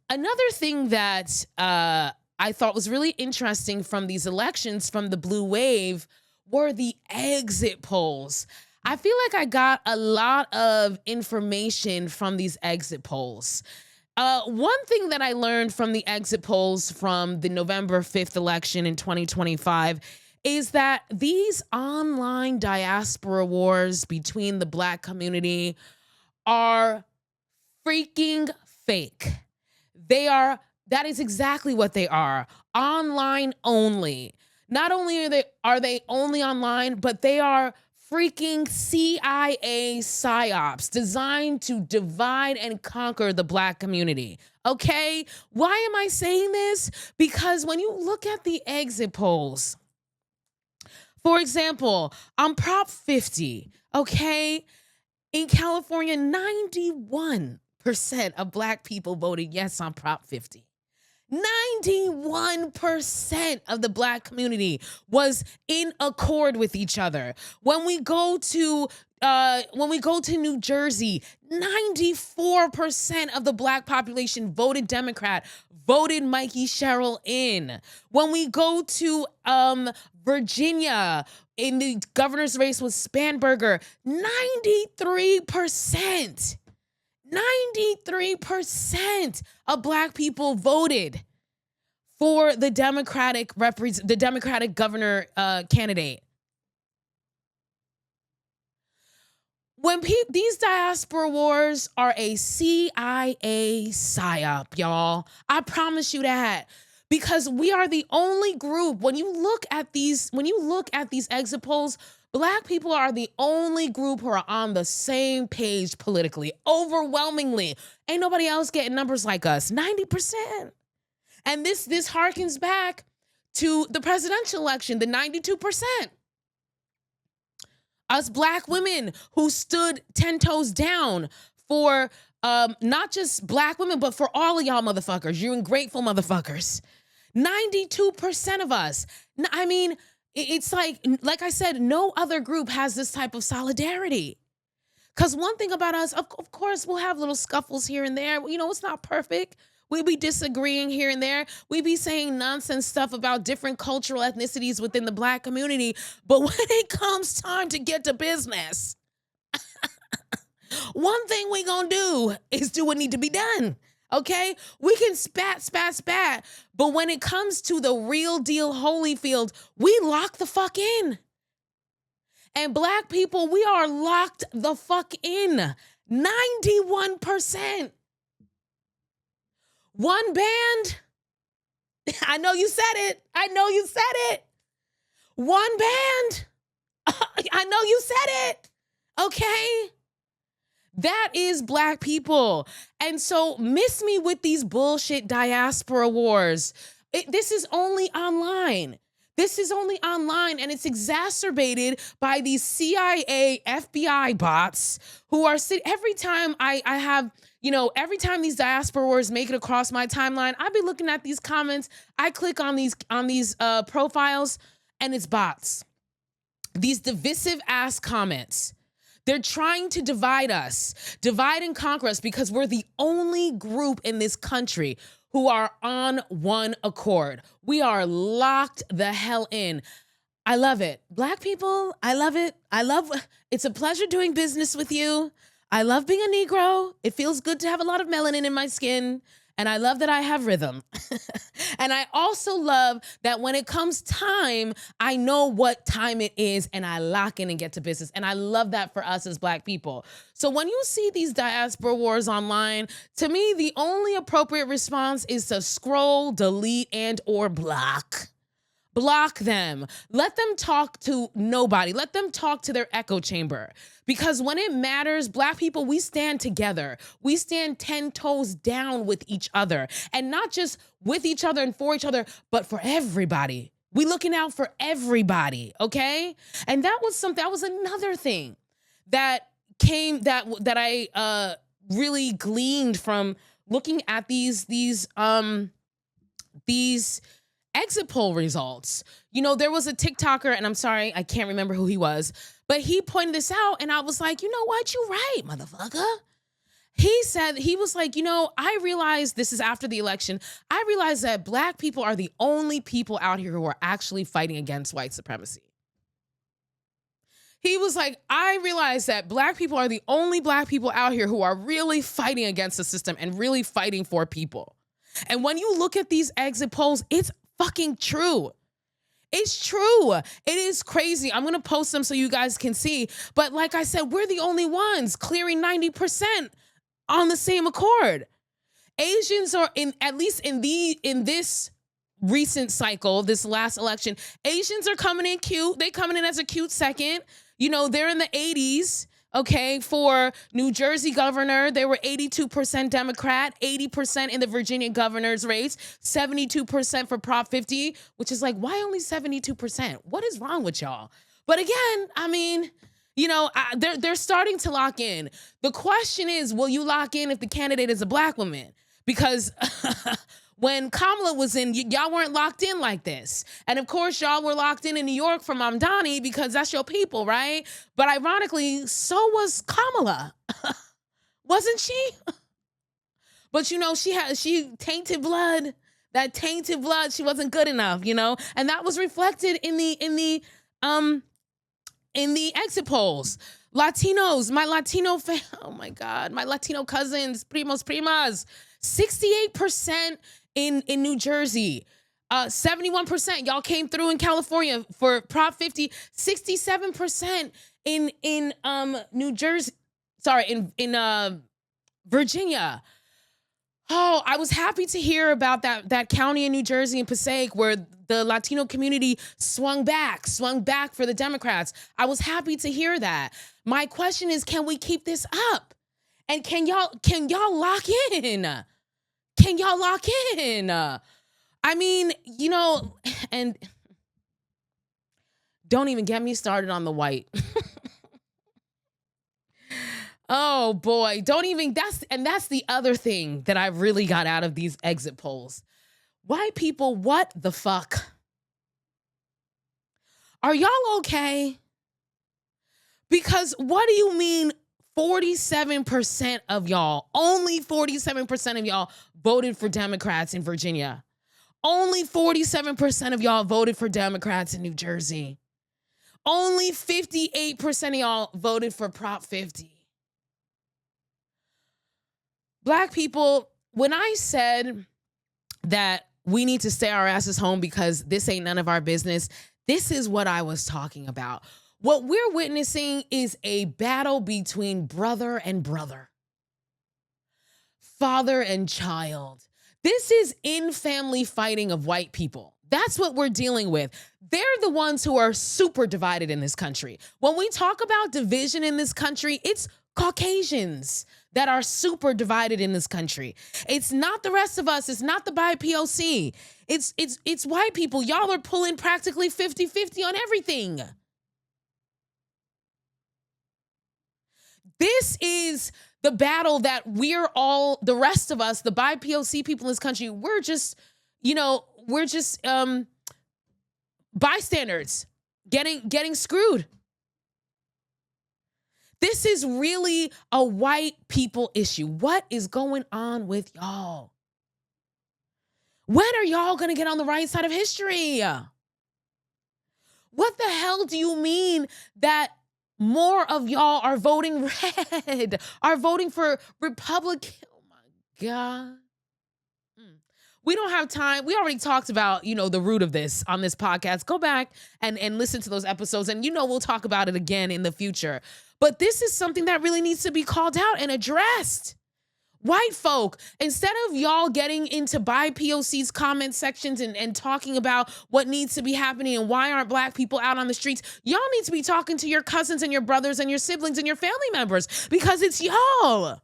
Another thing that I thought was really interesting from these elections, from the blue wave, were the exit polls. I feel like I got a lot of information from these exit polls. One thing that I learned from the exit polls from the November 5th election in 2025 is that these online diaspora wars between the Black community are freaking fake. That is exactly what they are. Online only. Not only are they only online, but they are freaking CIA psyops designed to divide and conquer the Black community. Okay? Why am I saying this? Because when you look at the exit polls, for example, on Prop 50, okay, in California, 91% of Black people voted yes on Prop 50. 91% of the Black community was in accord with each other. When we go to New Jersey, 94% of the Black population voted Democrat, voted Mikey Sherrill in. When we go to Virginia, in the governor's race with Spanberger, 93%. 93% of Black people voted for the Democratic governor candidate. When these diaspora wars are a CIA psyop, y'all. I promise you that. Because we are the only group, when you look at these exit polls, Black people are the only group who are on the same page politically, overwhelmingly. Ain't nobody else getting numbers like us, 90%. And this harkens back to the presidential election, the 92%. Us Black women who stood 10 toes down for not just Black women, but for all of y'all motherfuckers, you ungrateful motherfuckers. 92% of us. I mean, it's like I said, no other group has this type of solidarity. Because one thing about us, of course, we'll have little scuffles here and there. You know, it's not perfect. We be disagreeing here and there. We be saying nonsense stuff about different cultural ethnicities within the Black community. But when it comes time to get to business, one thing we gonna do is do what need to be done. Okay? We can spat, but when it comes to the real deal Holyfield, we lock the fuck in. And Black people, we are locked the fuck in. 91%. One band. I know you said it. One band. I know you said it. Okay? That is Black people. And so miss me with these bullshit diaspora wars. This is only online. And it's exacerbated by these CIA, FBI bots who are every time every time these diaspora wars make it across my timeline, I be looking at these comments. I click on these profiles, and it's bots. These divisive ass comments. They're trying to divide us, divide and conquer us, because we're the only group in this country who are on one accord. We are locked the hell in. I love it. Black people, I love it. It's a pleasure doing business with you. I love being a Negro. It feels good to have a lot of melanin in my skin. And I love that I have rhythm. And I also love that when it comes time, I know what time it is and I lock in and get to business. And I love that for us as Black people. So when you see these diaspora wars online, to me, the only appropriate response is to scroll, delete, and or block. Block them. Let them talk to nobody. Let them talk to their echo chamber. Because when it matters, Black people, we stand together. We stand 10 toes down with each other. And not just with each other and for each other, but for everybody. We looking out for everybody, okay? And that was another thing that I really gleaned from looking at these exit poll results. You know, there was a TikToker, and I'm sorry, I can't remember who he was, but he pointed this out, and I was like, you know what? You're right, motherfucker. He said, he was like, I realized, this is after the election, I realized that Black people are the only people out here who are actually fighting against white supremacy. He was like, I realized that Black people are the only Black people out here who are really fighting against the system and really fighting for people. And when you look at these exit polls, it's fucking true. It's true. It is crazy. I'm going to post them so you guys can see. But like I said, we're the only ones clearing 90% on the same accord. Asians are at least in this recent cycle, this last election, Asians are coming in cute. They coming in as a cute second. They're in the 80s. Okay, for New Jersey governor, they were 82% Democrat, 80% in the Virginia governor's race, 72% for Prop 50, which is like, why only 72%? What is wrong with y'all? But again, I mean, they're starting to lock in. The question is, will you lock in if the candidate is a Black woman? Because when Kamala was in, y'all weren't locked in like this. And of course, y'all were locked in New York from Mamdani because that's your people, right? But ironically, so was Kamala. Wasn't she? But she tainted blood. That tainted blood, she wasn't good enough, and that was reflected in the exit polls. Latinos, my Latino oh my God, my Latino cousins, primas, 68% in New Jersey, 71%. Y'all came through in California for Prop 50, 67% in New Jersey. Sorry, in Virginia. Oh, I was happy to hear about that county in New Jersey in Passaic where the Latino community swung back for the Democrats. I was happy to hear that. My question is, can we keep this up? And can y'all lock in? Can y'all lock in? I mean, and don't even get me started on the white. Oh boy, that's the other thing that I really got out of these exit polls. White people, what the fuck? Are y'all okay? Because what do you mean 47% of y'all, only 47% of y'all voted for Democrats in Virginia? Only 47% of y'all voted for Democrats in New Jersey. Only 58% of y'all voted for Prop 50. Black people, when I said that we need to stay our asses home because this ain't none of our business, this is what I was talking about. What we're witnessing is a battle between brother and brother, father and child. This is in-family fighting of white people. That's what we're dealing with. They're the ones who are super divided in this country. When we talk about division in this country, it's Caucasians that are super divided in this country. It's not the rest of us. It's not the BIPOC. It's white people. Y'all are pulling practically 50-50 on everything. This is the battle that we're all, the rest of us, the BIPOC people in this country, we're just bystanders getting screwed. This is really a white people issue. What is going on with y'all? When are y'all going to get on the right side of history? What the hell do you mean that more of y'all are voting red, are voting for Republican? Oh my God. We don't have time. We already talked about, the root of this on this podcast. Go back and listen to those episodes and we'll talk about it again in the future. But this is something that really needs to be called out and addressed. White folk, instead of y'all getting into BIPOC's comment sections and talking about what needs to be happening and why aren't Black people out on the streets, y'all need to be talking to your cousins and your brothers and your siblings and your family members because it's y'all.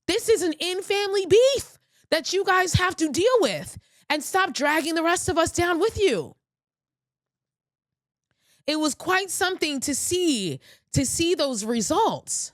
This is an in-family beef that you guys have to deal with, and stop dragging the rest of us down with you. It was quite something to see those results.